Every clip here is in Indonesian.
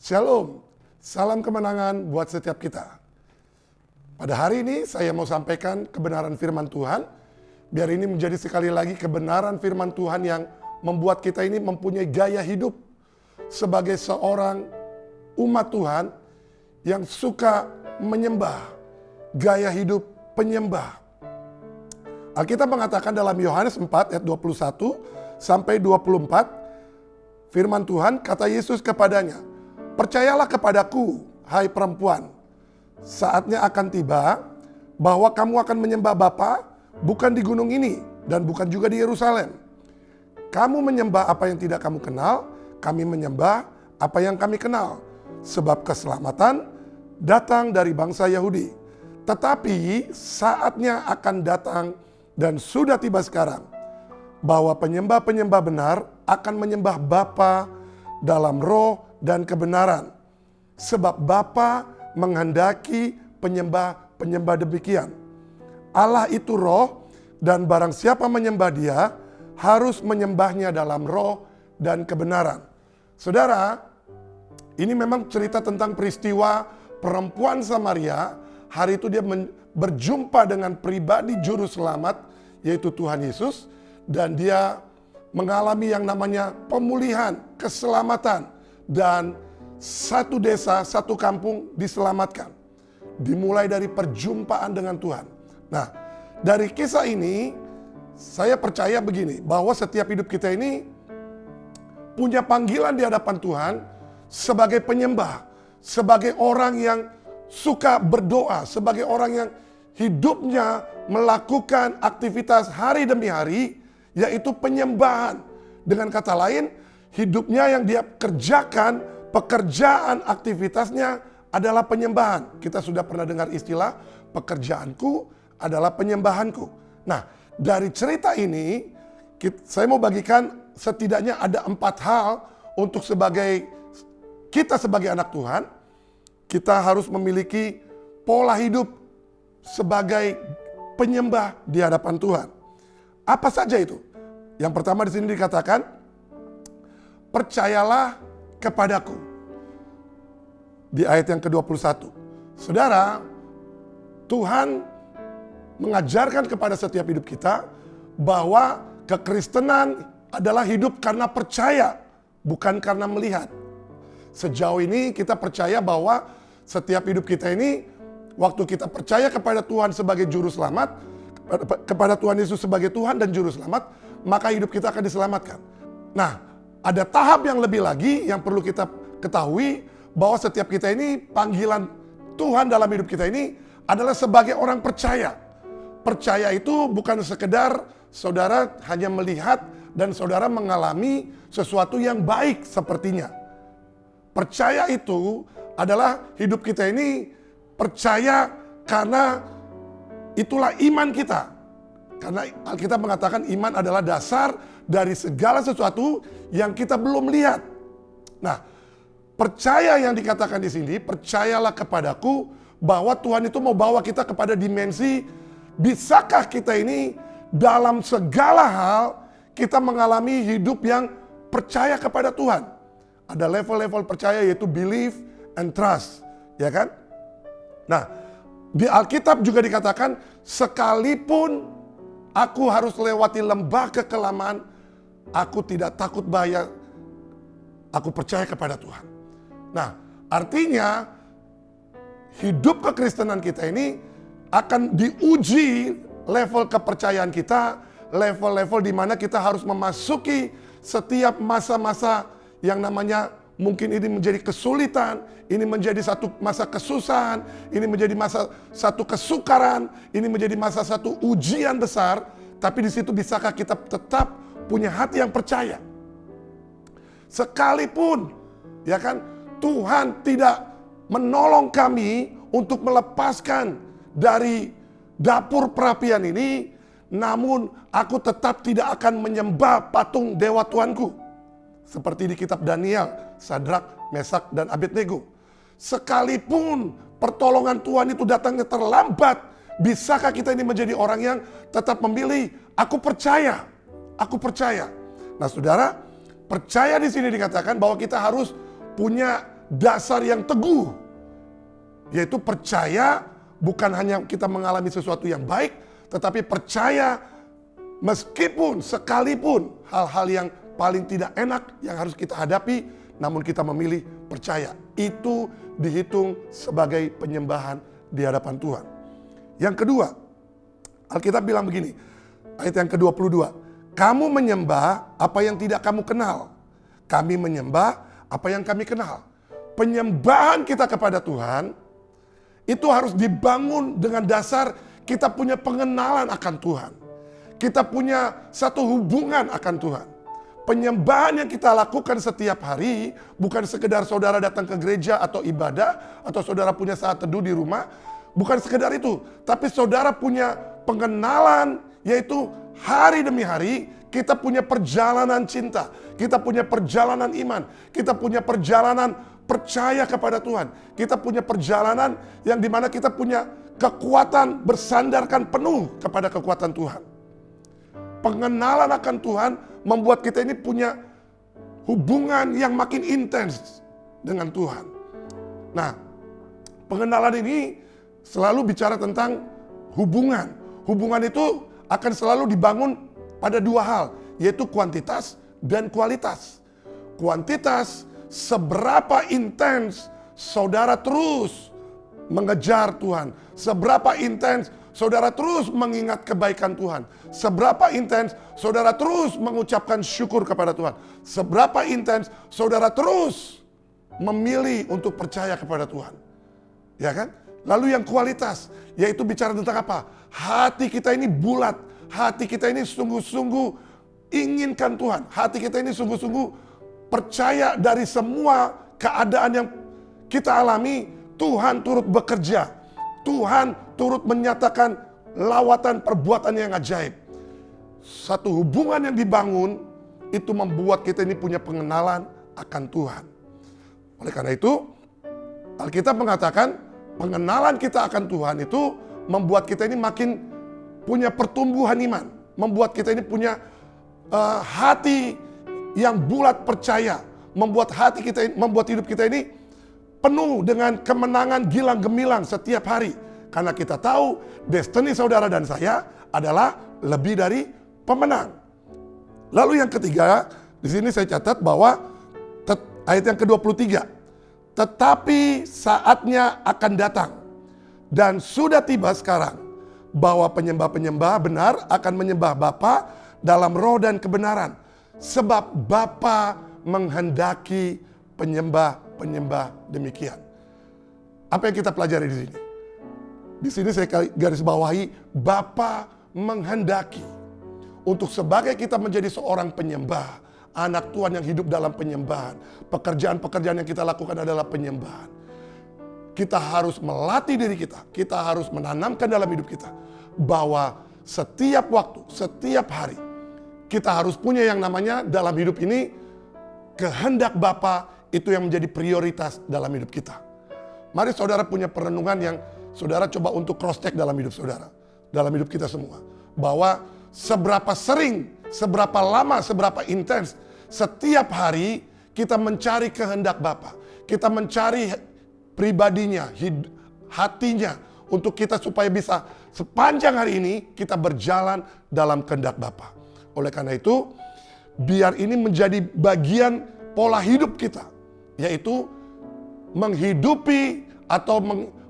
Shalom, salam kemenangan buat setiap kita. Pada hari ini saya mau sampaikan kebenaran firman Tuhan. Biar ini menjadi sekali lagi kebenaran firman Tuhan yang membuat kita ini mempunyai gaya hidup sebagai seorang umat Tuhan yang suka menyembah, gaya hidup penyembah. Alkitab mengatakan dalam Yohanes 4 ayat 21 sampai 24, firman Tuhan, kata Yesus kepadanya, "Percayalah kepadaku, hai perempuan, saatnya akan tiba bahwa kamu akan menyembah Bapa bukan di gunung ini dan bukan juga di Yerusalem. Kamu menyembah apa yang tidak kamu kenal, kami menyembah apa yang kami kenal, sebab keselamatan datang dari bangsa Yahudi. Tetapi saatnya akan datang dan sudah tiba sekarang, bahwa penyembah-penyembah benar akan menyembah Bapa dalam roh dan kebenaran. Sebab Bapa menghendaki penyembah-penyembah demikian. Allah itu roh, dan barang siapa menyembah Dia harus menyembahnya dalam roh dan kebenaran." Saudara, ini memang cerita tentang peristiwa perempuan Samaria. Hari itu dia berjumpa dengan pribadi juru selamat, yaitu Tuhan Yesus. Dan dia mengalami yang namanya pemulihan, keselamatan. Dan satu desa, satu kampung diselamatkan. Dimulai dari perjumpaan dengan Tuhan. Nah, dari kisah ini, saya percaya begini, bahwa setiap hidup kita ini punya panggilan di hadapan Tuhan sebagai penyembah, sebagai orang yang suka berdoa, sebagai orang yang hidupnya melakukan aktivitas hari demi hari, yaitu penyembahan. Dengan kata lain, hidupnya yang dia kerjakan, pekerjaan aktivitasnya adalah penyembahan. Kita sudah pernah dengar istilah, pekerjaanku adalah penyembahanku. Nah, dari cerita ini, saya mau bagikan setidaknya ada 4 hal untuk kita sebagai anak Tuhan, kita harus memiliki pola hidup sebagai penyembah di hadapan Tuhan. Apa saja itu? Yang pertama di sini dikatakan, percayalah kepadaku. Di ayat yang ke-21. Saudara, Tuhan mengajarkan kepada setiap hidup kita bahwa kekristenan adalah hidup karena percaya, bukan karena melihat. Sejauh ini kita percaya bahwa setiap hidup kita ini, waktu kita percaya kepada Tuhan sebagai juru selamat, kepada Tuhan Yesus sebagai Tuhan dan juru selamat, maka hidup kita akan diselamatkan. Nah, ada tahap yang lebih lagi yang perlu kita ketahui, bahwa setiap kita ini, panggilan Tuhan dalam hidup kita ini adalah sebagai orang percaya. Percaya itu bukan sekedar saudara hanya melihat dan saudara mengalami sesuatu yang baik sepertinya. Percaya itu adalah hidup kita ini percaya karena itulah iman kita. Karena Alkitab mengatakan iman adalah dasar dari segala sesuatu yang kita belum lihat. Nah, percaya yang dikatakan di sini, percayalah kepadaku, bahwa Tuhan itu mau bawa kita kepada dimensi, bisakah kita ini dalam segala hal kita mengalami hidup yang percaya kepada Tuhan. Ada level-level percaya, yaitu believe and trust, ya kan? Nah, di Alkitab juga dikatakan, sekalipun aku harus lewati lembah kekelaman, aku tidak takut bahaya, aku percaya kepada Tuhan. Nah, artinya hidup kekristenan kita ini akan diuji level kepercayaan kita, level-level di mana kita harus memasuki setiap masa-masa yang namanya mungkin ini menjadi kesulitan, ini menjadi satu masa kesusahan, ini menjadi masa satu kesukaran, ini menjadi masa satu ujian besar, tapi di situ bisakah kita tetap punya hati yang percaya? Sekalipun, ya kan, Tuhan tidak menolong kami untuk melepaskan dari dapur perapian ini, namun aku tetap tidak akan menyembah patung dewa Tuanku. Seperti di kitab Daniel, Sadrak, Mesak, dan Abednego. Sekalipun pertolongan Tuhan itu datangnya terlambat, bisakah kita ini menjadi orang yang tetap memilih, aku percaya, aku percaya. Nah saudara, percaya di sini dikatakan bahwa kita harus punya dasar yang teguh. Yaitu percaya bukan hanya kita mengalami sesuatu yang baik, tetapi percaya meskipun sekalipun hal-hal yang paling tidak enak yang harus kita hadapi, namun kita memilih percaya. Itu dihitung sebagai penyembahan di hadapan Tuhan. Yang kedua, Alkitab bilang begini, ayat yang ke-22. Kamu menyembah apa yang tidak kamu kenal. Kami menyembah apa yang kami kenal. Penyembahan kita kepada Tuhan itu harus dibangun dengan dasar kita punya pengenalan akan Tuhan. Kita punya satu hubungan akan Tuhan. Penyembahan yang kita lakukan setiap hari bukan sekedar saudara datang ke gereja atau ibadah, atau saudara punya saat teduh di rumah. Bukan sekedar itu, tapi saudara punya pengenalan, yaitu hari demi hari kita punya perjalanan cinta. Kita punya perjalanan iman. Kita punya perjalanan percaya kepada Tuhan. Kita punya perjalanan yang dimana kita punya kekuatan bersandarkan penuh kepada kekuatan Tuhan. Pengenalan akan Tuhan membuat kita ini punya hubungan yang makin intens dengan Tuhan. Nah, pengenalan ini selalu bicara tentang hubungan. Hubungan itu akan selalu dibangun pada dua hal, yaitu kuantitas dan kualitas. Kuantitas, seberapa intens saudara terus mengejar Tuhan. Seberapa intens saudara terus mengingat kebaikan Tuhan. Seberapa intens saudara terus mengucapkan syukur kepada Tuhan. Seberapa intens saudara terus memilih untuk percaya kepada Tuhan. Ya kan? Lalu yang kualitas, yaitu bicara tentang apa? Hati kita ini bulat. Hati kita ini sungguh-sungguh inginkan Tuhan. Hati kita ini sungguh-sungguh percaya dari semua keadaan yang kita alami, Tuhan turut bekerja. Tuhan turut menyatakan lawatan perbuatan yang ajaib. Satu hubungan yang dibangun itu membuat kita ini punya pengenalan akan Tuhan. Oleh karena itu, Alkitab mengatakan pengenalan kita akan Tuhan itu membuat kita ini makin punya pertumbuhan iman. Membuat kita ini punya hati yang bulat percaya, membuat hati kita, membuat hidup kita ini penuh dengan kemenangan gilang gemilang setiap hari. Karena kita tahu destiny saudara dan saya adalah lebih dari pemenang. Lalu yang ketiga, di sini saya catat bahwa ayat yang ke-23. Tetapi saatnya akan datang dan sudah tiba sekarang bahwa penyembah-penyembah benar akan menyembah Bapa dalam roh dan kebenaran. Sebab Bapa menghendaki penyembah-penyembah demikian. Apa yang kita pelajari di sini? Di sini saya garis bawahi, Bapa menghendaki untuk sebagai kita menjadi seorang penyembah, anak Tuhan yang hidup dalam penyembahan. Pekerjaan-pekerjaan yang kita lakukan adalah penyembahan. Kita harus melatih diri kita. Kita harus menanamkan dalam hidup kita bahwa setiap waktu, setiap hari kita harus punya yang namanya dalam hidup ini kehendak Bapa itu yang menjadi prioritas dalam hidup kita. Mari saudara punya perenungan yang saudara coba untuk cross check dalam hidup saudara, dalam hidup kita semua, bahwa seberapa sering, seberapa lama, seberapa intens setiap hari kita mencari kehendak Bapa. Kita mencari pribadinya, hatinya untuk kita supaya bisa sepanjang hari ini kita berjalan dalam kehendak Bapa. Oleh karena itu, biar ini menjadi bagian pola hidup kita, yaitu menghidupi atau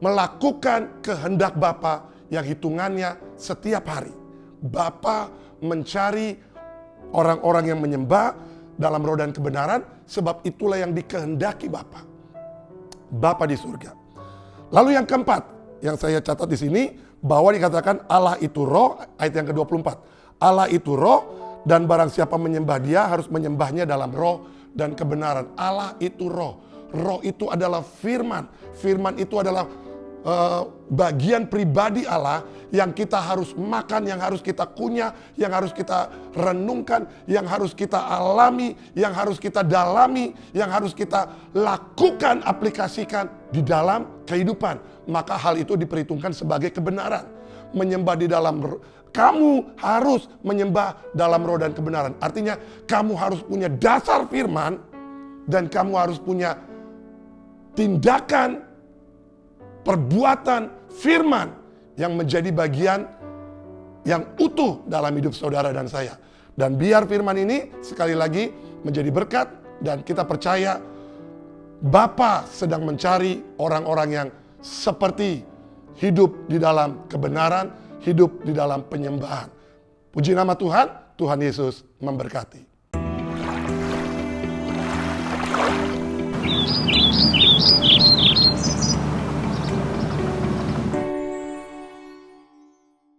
melakukan kehendak Bapa yang hitungannya setiap hari. Bapa mencari orang-orang yang menyembah dalam roh dan kebenaran, sebab itulah yang dikehendaki Bapa. Bapa di surga. Lalu yang keempat, yang saya catat di sini, bahwa dikatakan Allah itu roh, ayat yang ke-24. Allah itu roh, dan barang siapa menyembah Dia harus menyembahnya dalam roh dan kebenaran. Allah itu roh. Roh itu adalah firman. Firman itu adalah bagian pribadi Allah yang kita harus makan, yang harus kita kunyah, yang harus kita renungkan, yang harus kita alami, yang harus kita dalami, yang harus kita lakukan, aplikasikan di dalam kehidupan. Maka hal itu diperhitungkan sebagai kebenaran. Menyembah di dalam kamu harus menyembah dalam roh dan kebenaran. Artinya kamu harus punya dasar firman dan kamu harus punya tindakan, perbuatan, firman yang menjadi bagian yang utuh dalam hidup saudara dan saya. Dan biar firman ini sekali lagi menjadi berkat dan kita percaya Bapa sedang mencari orang-orang yang seperti hidup di dalam kebenaran, hidup di dalam penyembahan. Puji nama Tuhan, Tuhan Yesus memberkati.